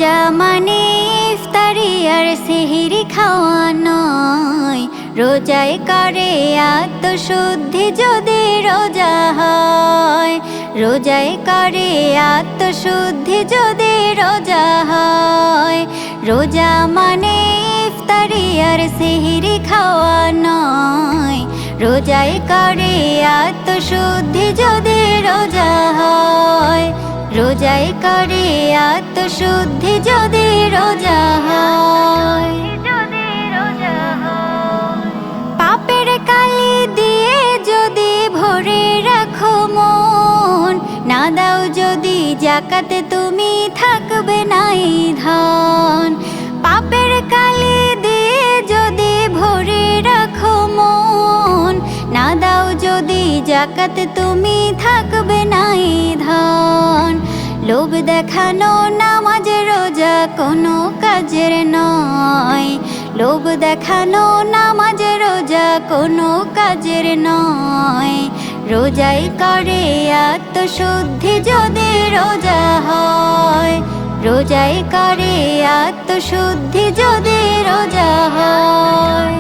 রোজা মানে ইফতারি আর সেহরি খাওয়া নয়, রোজায় করে আত্মশুদ্ধি যদি রোজা হয়। রোজায় করে আত্মশুদ্ধি যদি রোজা হয়। রোজা মানে ইফতারি আর সেহরি খাওয়া নয়, রোজায় করে আত্মশুদ্ধি যদি রোজা হয়। রোজায় করে আত্মশুদ্ধি যদি রোজা হয়। পাপের কালি দিয়ে যদি ভরে রাখো মন, না দাও যদি যাকাতে তুমি থাকবে নাই ধন। পাপের কালি দিয়ে যদি ভরে রাখো মন, না দাও যদি যাকাতে তুমি থাকবে নাই ধন। লোভ দেখানো নামাজ রোজা কোনো কাজের নয়, লোভ দেখানো নামাজ রোজা কোনো কাজের নয়। রোজাই করে আত্মশুদ্ধি যদি রোজা হয়। রোজাই করে আত্মশুদ্ধি যদি রোজা হয়।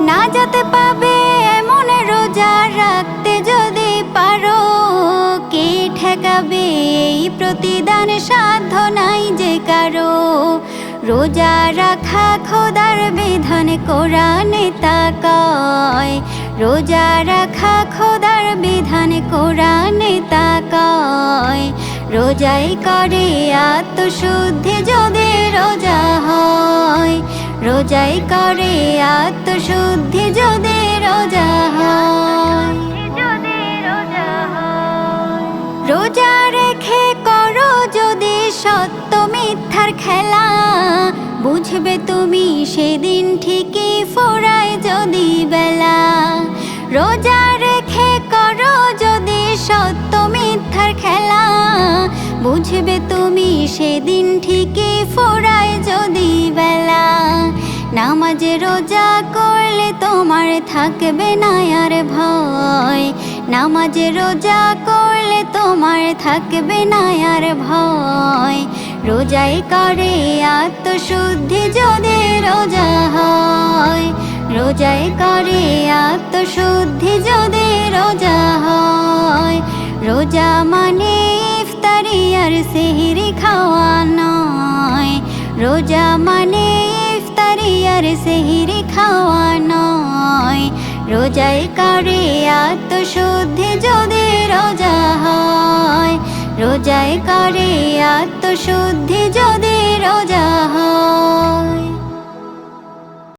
না যেতে পাবে এমন রোজা রাখতে যদি পারো, কে ঠেকাবে এই প্রতিদান সাধ্য নাই যে কারো। রোজা রাখা খোদার বিধান কোরআনে তা কয়, রোজা রাখা খোদার বিধান কোরআনে তা কয়। রোজাই করে আত্মশুদ্ধি যদি রোজা হয়। রোজাই করে আত্মশুদ্ধি যদি রোজা হয়। রোজা রেখে করো যদি সত্য মিথ্যার খেলা, বুঝবে তুমি সেদিন ঠিকই ফোরায় যদি বেলা। রোজা রেখে করো যদি সত্য মিথ্যার খেলা, বুঝবে তুমি সেদিন ঠিকই ফোরায় যদি বেলা। নামাজে রোজা করলে তোমার থাকবে না আর ভয়, নামাজে রোজা করলে তোমার থাকবে না আর ভয়। রোজাই করে আত্মশুদ্ধি যদি রোজা হয়। রোজাই করে আত্মশুদ্ধি যদি রোজা হয়। রোজা মানে ইফতারি আর সেহরি খাওয়া নয়, রোজা মানে ইফতারি আর সেহরি খাওয়া নয়। রোজাই করে আত্মশুদ্ধি যদি রোজা হয়। রোজাই করে আত্মশুদ্ধি যদি রোজা হয়।